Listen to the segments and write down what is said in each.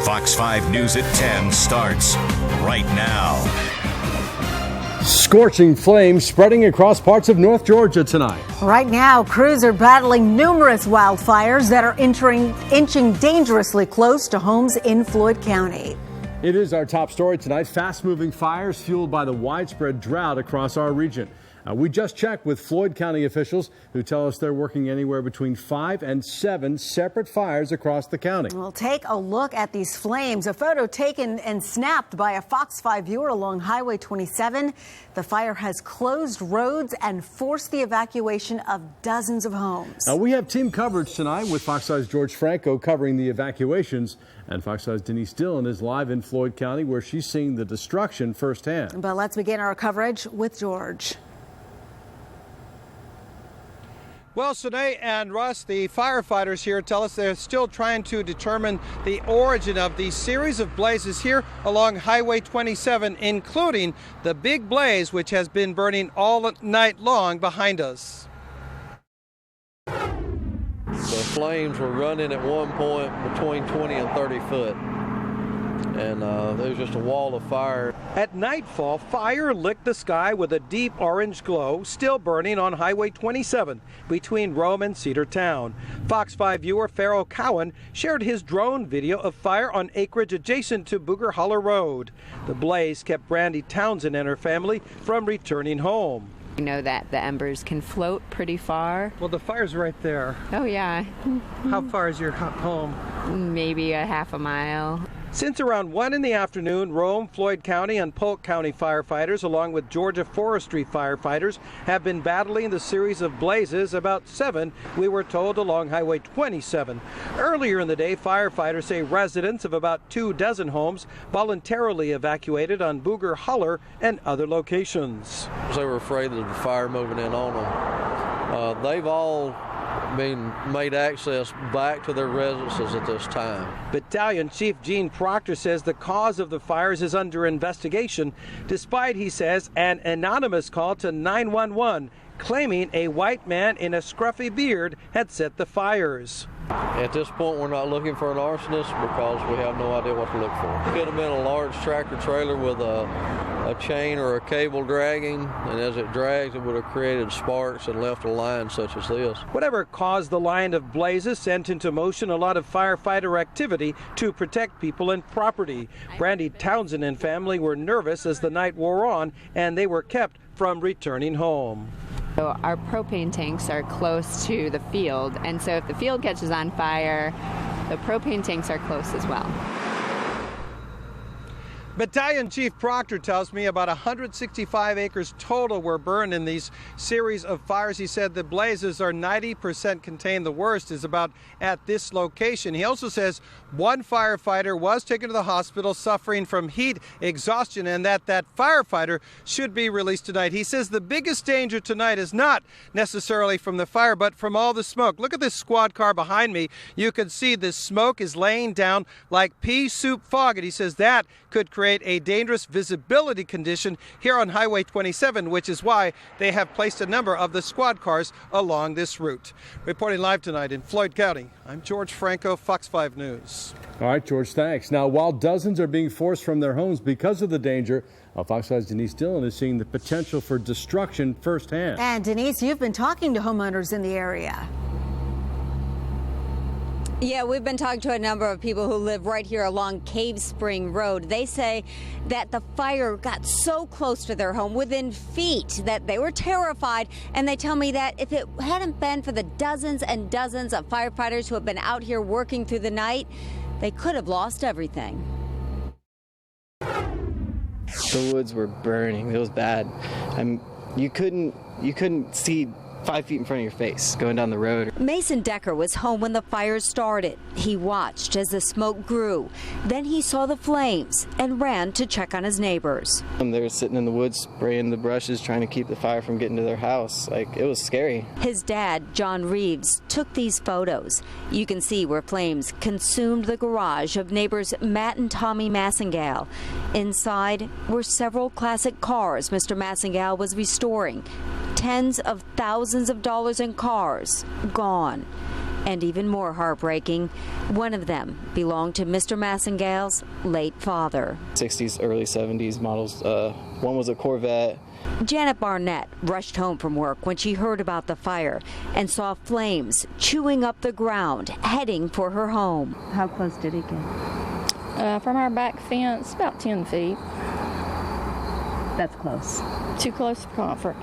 Fox 5 News at 10 starts right now. Scorching flames spreading across parts of North Georgia tonight. Right now, crews are battling numerous wildfires that are inching dangerously close to homes in Floyd County. It is our top story tonight. Fast-moving fires fueled by the widespread drought across our region. We just checked with Floyd County officials who tell us they're working anywhere between 5 and 7 separate fires across the county. We'll take a look at these flames. A photo taken and snapped by a Fox 5 viewer along Highway 27. The fire has closed roads and forced the evacuation of dozens of homes. We have team coverage tonight with Fox 5's George Franco covering the evacuations. And Fox 5's Denise Dillon is live in Floyd County where she's seeing the destruction firsthand. But let's begin our coverage with George. Well, Sine and Russ, the firefighters here tell us they're still trying to determine the origin of these series of blazes here along Highway 27, including the big blaze which has been burning all night long behind us. The flames were running at one point between 20 and 30 foot. And there was just a wall of fire. At nightfall, fire licked the sky with a deep orange glow, still burning on Highway 27 between Rome and Cedartown. Fox 5 viewer Farrell Cowan shared his drone video of fire on acreage adjacent to Booger Holler Road. The blaze kept Brandy Townsend and her family from returning home. We know that the embers can float pretty far. Well, the fire's right there. Oh, yeah. How far is your home? Maybe a half a mile. Since around 1 in the afternoon, Rome, Floyd County, and Polk County firefighters, along with Georgia Forestry firefighters, have been battling the series of blazes, about 7, we were told, along Highway 27. Earlier in the day, firefighters say residents of about 24 homes voluntarily evacuated on Booger Holler and other locations. They were afraid of the fire moving in on them. They've all been made access back to their residences at this time. Battalion Chief Gene Proctor says the cause of the fires is under investigation, despite, he says, an anonymous call to 911 claiming a white man in a scruffy beard had set the fires. At this point, we're not looking for an arsonist because we have no idea what to look for. It could have been a large tractor trailer with a chain or a cable dragging, and as it drags, it would have created sparks and left a line such as this. Whatever caused the line of blazes sent into motion a lot of firefighter activity to protect people and property. Brandy Townsend and family were nervous as the night wore on, and they were kept from returning home. So our propane tanks are close to the field, and so if the field catches on fire, the propane tanks are close as well. Battalion Chief Proctor tells me about 165 acres total were burned in these series of fires. He said the blazes are 90% contained. The worst is about at this location. He also says one firefighter was taken to the hospital suffering from heat exhaustion and that firefighter should be released tonight. He says the biggest danger tonight is not necessarily from the fire, but from all the smoke. Look at this squad car behind me. You can see the smoke is laying down like pea soup fog, and he says that could create a dangerous visibility condition here on Highway 27, which is why they have placed a number of the squad cars along this route. Reporting live tonight in Floyd County, I'm George Franco, Fox 5 News. All right, George, thanks. Now, while dozens are being forced from their homes because of the danger, Fox 5's Denise Dillon is seeing the potential for destruction firsthand. And Denise, you've been talking to homeowners in the area. Yeah, we've been talking to a number of people who live right here along Cave Spring Road. They say that the fire got so close to their home, within feet, that they were terrified. And they tell me that if it hadn't been for the dozens and dozens of firefighters who have been out here working through the night, they could have lost everything. The woods were burning. It was bad. You couldn't see 5 feet in front of your face going down the road. Mason Decker was home when the fire started. He watched as the smoke grew. Then he saw the flames and ran to check on his neighbors. They were sitting in the woods spraying the brushes, trying to keep the fire from getting to their house. It was scary. His dad, John Reeves, took these photos. You can see where flames consumed the garage of neighbors Matt and Tommy Massengale. Inside were several classic cars Mr. Massengale was restoring. Tens of thousands of dollars in cars gone. And even more heartbreaking, one of them belonged to Mr. Massengale's late father. 60s, early 70s models. One was a Corvette. Janet Barnett rushed home from work when she heard about the fire and saw flames chewing up the ground, heading for her home. How close did it get? From our back fence, about 10 feet. That's close. Too close for comfort.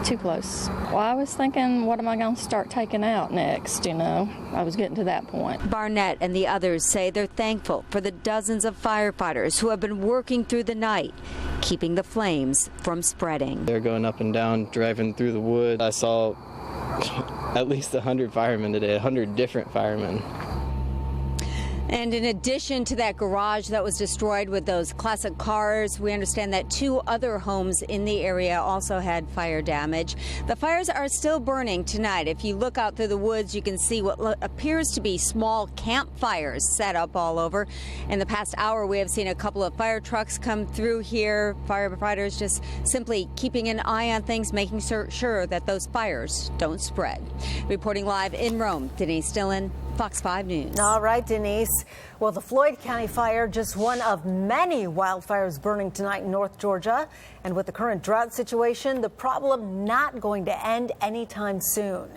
Too close. Well, I was thinking, what am I going to start taking out next, you know? I was getting to that point. Barnett and the others say they're thankful for the dozens of firefighters who have been working through the night, keeping the flames from spreading. They're going up and down, driving through the wood. I saw at least 100 firemen today, 100 different firemen. And in addition to that garage that was destroyed with those classic cars, we understand that 2 other homes in the area also had fire damage. The fires are still burning tonight. If you look out through the woods, you can see what appears to be small campfires set up all over. In the past hour, we have seen a couple of fire trucks come through here. Firefighters just simply keeping an eye on things, making sure that those fires don't spread. Reporting live in Rome, Denise Dillon, Fox 5 News. All right, Denise. Well, the Floyd County fire, just one of many wildfires burning tonight in North Georgia. And with the current drought situation, the problem not going to end anytime soon.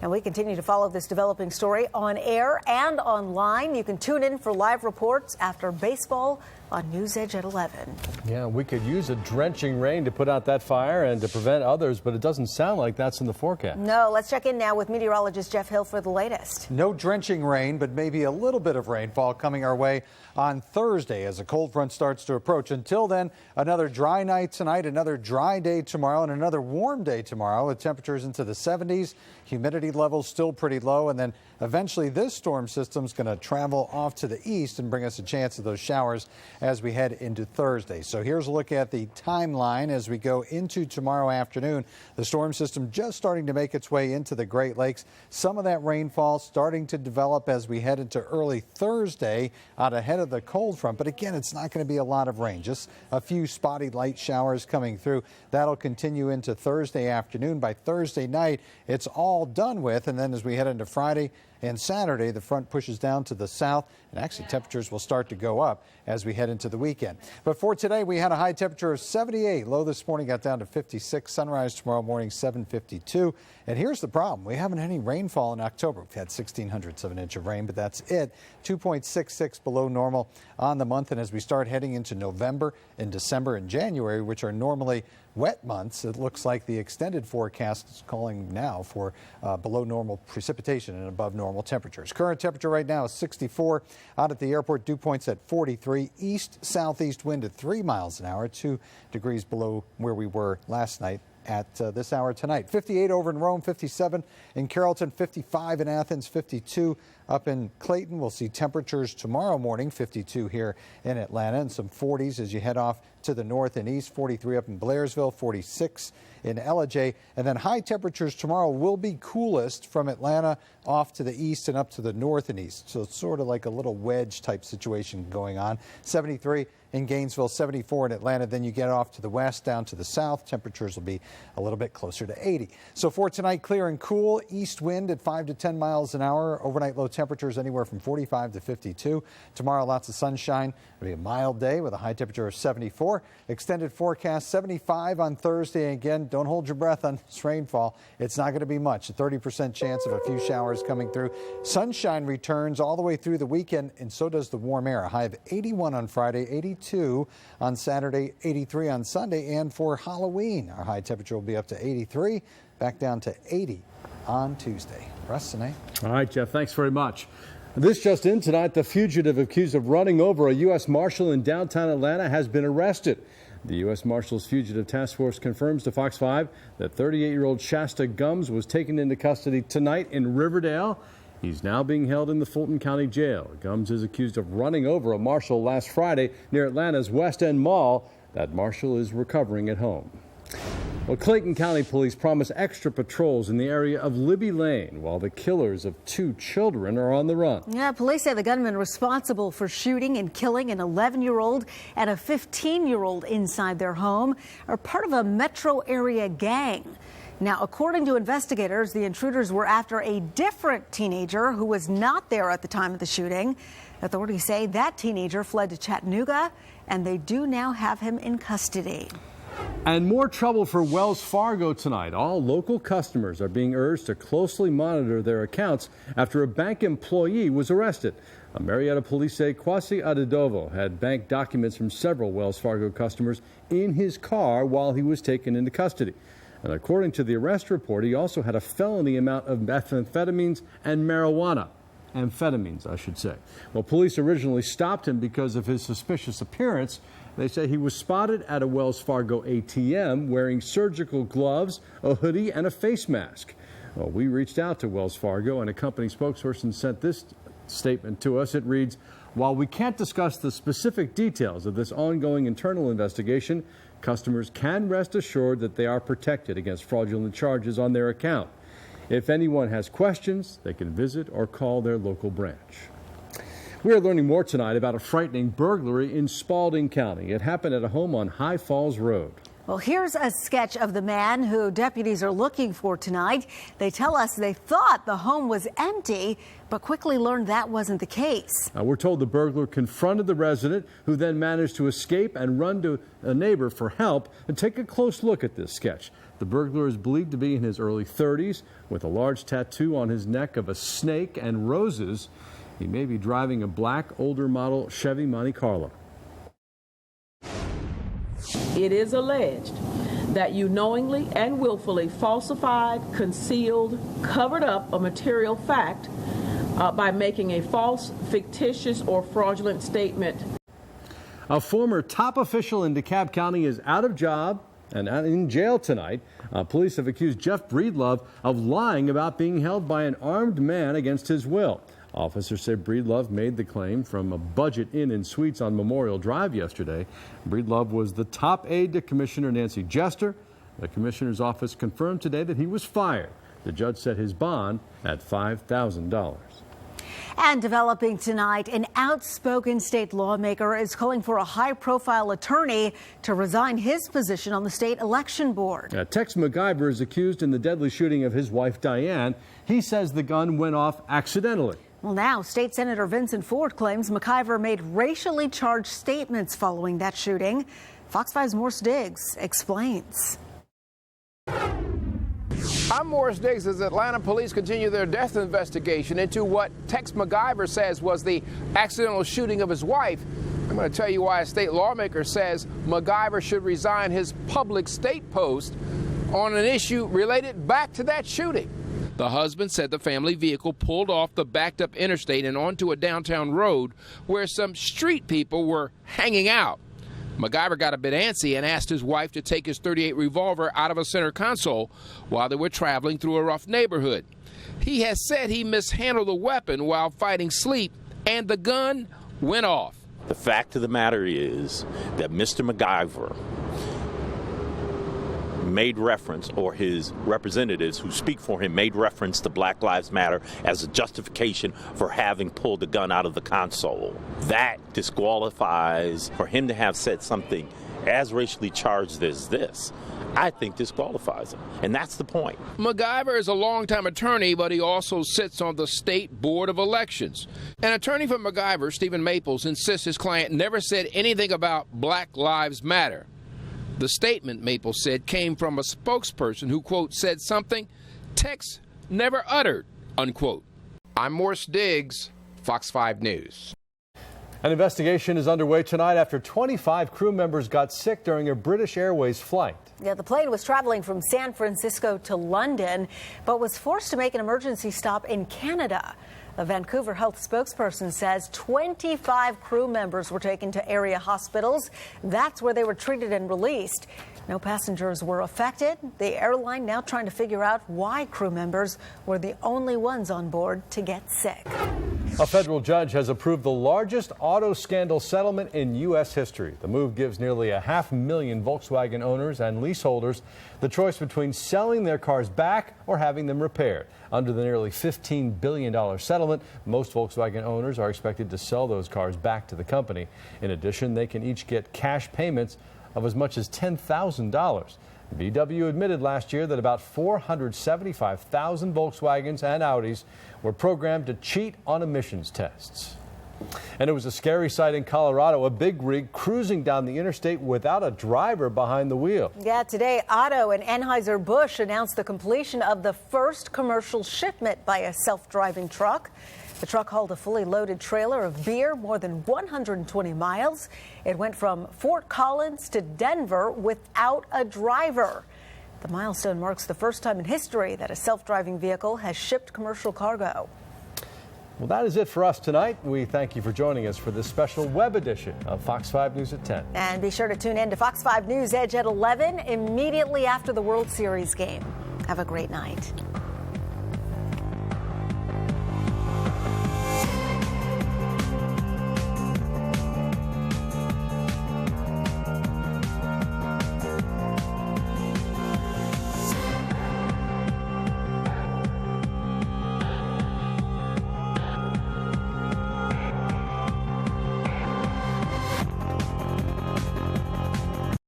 And we continue to follow this developing story on air and online. You can tune in for live reports after baseball on News Edge at 11. Yeah, we could use a drenching rain to put out that fire and to prevent others, but it doesn't sound like that's in the forecast. No, let's check in now with meteorologist Jeff Hill for the latest. No drenching rain, but maybe a little bit of rainfall coming our way on Thursday as a cold front starts to approach. Until then, another dry night tonight, another dry day tomorrow, and another warm day tomorrow with temperatures into the 70s. Humidity levels still pretty low, and then eventually this storm system's going to travel off to the east and bring us a chance of those showers as we head into Thursday. So here's a look at the timeline as we go into tomorrow afternoon. The storm system just starting to make its way into the Great Lakes. Some of that rainfall starting to develop as we head into early Thursday out ahead of the cold front. But again, it's not going to be a lot of rain, just a few spotty light showers coming through. That'll continue into Thursday afternoon. By Thursday night, it's all done with. And then as we head into Friday and Saturday, the front pushes down to the south, and actually temperatures will start to go up as we head into the weekend. But for today, we had a high temperature of 78. Low this morning got down to 56. Sunrise tomorrow morning, 752. And here's the problem. We haven't had any rainfall in October. We've had 1/1600ths of an inch of rain, but that's it. 2.66 below normal on the month. And as we start heading into November and December and January, which are normally wet months, it looks like the extended forecast is calling now for below normal precipitation and above normal temperatures. Current temperature right now is 64. Out at the airport, dew point's at 43. East-southeast wind at 3 miles an hour, 2 degrees below where we were last night at this hour tonight. 58 over in Rome, 57 in Carrollton, 55 in Athens, 52 up in Clayton. We'll see temperatures tomorrow morning, 52 here in Atlanta, and some 40s as you head off to the north and east, 43 up in Blairsville, 46 in Ellijay. And then high temperatures tomorrow will be coolest from Atlanta off to the east and up to the north and east. So it's sort of like a little wedge type situation going on. 73 in Gainesville, 74 in Atlanta. Then you get off to the west, down to the south. Temperatures will be a little bit closer to 80. So for tonight, clear and cool. East wind at 5 to 10 miles an hour. Overnight low temperatures anywhere from 45 to 52. Tomorrow, lots of sunshine. It'll be a mild day with a high temperature of 74. Extended forecast 75 on Thursday. Again, don't hold your breath on this rainfall. It's not going to be much. A 30% chance of a few showers coming through. Sunshine returns all the way through the weekend, and so does the warm air. A high of 81 on Friday, 82 on Saturday, 83 on Sunday, and for Halloween, our high temperature will be up to 83, back down to 80 on Tuesday. Russ, Sinead. All right, Jeff, thanks very much. This just in tonight, the fugitive accused of running over a U.S. Marshal in downtown Atlanta has been arrested. The U.S. Marshals Fugitive Task Force confirms to Fox 5 that 38-year-old Shasta Gumbs was taken into custody tonight in Riverdale. He's now being held in the Fulton County Jail. Gumbs is accused of running over a marshal last Friday near Atlanta's West End Mall. That marshal is recovering at home. Well, Clayton County Police promise extra patrols in the area of Libby Lane while the killers of 2 children are on the run. Yeah, police say the gunman responsible for shooting and killing an 11-year-old and a 15-year-old inside their home are part of a metro area gang. Now, according to investigators, the intruders were after a different teenager who was not there at the time of the shooting. Authorities say that teenager fled to Chattanooga, and they do now have him in custody. And more trouble for Wells Fargo tonight. All local customers are being urged to closely monitor their accounts after a bank employee was arrested. Marietta police say Kwasi Adedovo had bank documents from several Wells Fargo customers in his car while he was taken into custody. And according to the arrest report, he also had a felony amount of methamphetamines and marijuana. Amphetamines, I should say. Well, police originally stopped him because of his suspicious appearance. They say he was spotted at a Wells Fargo ATM wearing surgical gloves, a hoodie, and a face mask. Well, we reached out to Wells Fargo, and a company spokesperson sent this statement to us. It reads, "While we can't discuss the specific details of this ongoing internal investigation, customers can rest assured that they are protected against fraudulent charges on their account. If anyone has questions, they can visit or call their local branch." We are learning more tonight about a frightening burglary in Spalding County. It happened at a home on High Falls Road. Well, here's a sketch of the man who deputies are looking for tonight. They tell us they thought the home was empty, but quickly learned that wasn't the case. We're told the burglar confronted the resident, who then managed to escape and run to a neighbor for help. And take a close look at this sketch. The burglar is believed to be in his early 30s with a large tattoo on his neck of a snake and roses. He may be driving a black, older model Chevy Monte Carlo. It is alleged that you knowingly and willfully falsified, concealed, covered up a material fact by making a false, fictitious, or fraudulent statement. A former top official in DeKalb County is out of job and in jail tonight. Police have accused Jeff Breedlove of lying about being held by an armed man against his will. Officers say Breedlove made the claim from a Budget Inn and Suites on Memorial Drive yesterday. Breedlove was the top aide to Commissioner Nancy Jester. The commissioner's office confirmed today that he was fired. The judge set his bond at $5,000. And developing tonight, an outspoken state lawmaker is calling for a high-profile attorney to resign his position on the state election board. Tex MacGyver is accused in the deadly shooting of his wife, Diane. He says the gun went off accidentally. Well, now, State Senator Vincent Ford claims MacIver made racially charged statements following that shooting. Fox 5's Morse Diggs explains. I'm Morris Diggs as Atlanta police continue their death investigation into what Tex MacGyver says was the accidental shooting of his wife. I'm going to tell you why a state lawmaker says MacGyver should resign his public state post on an issue related back to that shooting. The husband said the family vehicle pulled off the backed-up interstate and onto a downtown road where some street people were hanging out. MacGyver got a bit antsy and asked his wife to take his .38 revolver out of a center console while they were traveling through a rough neighborhood. He has said he mishandled the weapon while fighting sleep, and the gun went off. The fact of the matter is that Mr. MacGyver made reference, or his representatives who speak for him made reference to Black Lives Matter as a justification for having pulled the gun out of the console. That disqualifies for him to have said something as racially charged as this. I think disqualifies him, and that's the point. MacGyver is a longtime attorney, but he also sits on the State Board of Elections. An attorney for MacGyver, Stephen Maples, insists his client never said anything about Black Lives Matter. The statement, Maples said, came from a spokesperson who, quote, said something Tex never uttered, unquote. I'm Morse Diggs, Fox 5 News. An investigation is underway tonight after 25 crew members got sick during a British Airways flight. Yeah, the plane was traveling from San Francisco to London, but was forced to make an emergency stop in Canada. A Vancouver health spokesperson says 25 crew members were taken to area hospitals. That's where they were treated and released. No passengers were affected. The airline now trying to figure out why crew members were the only ones on board to get sick. A federal judge has approved the largest auto scandal settlement in U.S. history. The move gives nearly 500,000 Volkswagen owners and leaseholders the choice between selling their cars back or having them repaired. Under the nearly $15 billion settlement, most Volkswagen owners are expected to sell those cars back to the company. In addition, they can each get cash payments of as much as $10,000. VW admitted last year that about 475,000 Volkswagens and Audis were programmed to cheat on emissions tests. And it was a scary sight in Colorado, a big rig cruising down the interstate without a driver behind the wheel. Yeah, today Otto and Anheuser-Busch announced the completion of the first commercial shipment by a self-driving truck. The truck hauled a fully loaded trailer of beer more than 120 miles. It went from Fort Collins to Denver without a driver. The milestone marks the first time in history that a self-driving vehicle has shipped commercial cargo. Well, that is it for us tonight. We thank you for joining us for this special web edition of Fox 5 News at 10. And be sure to tune in to Fox 5 News Edge at 11 immediately after the World Series game. Have a great night.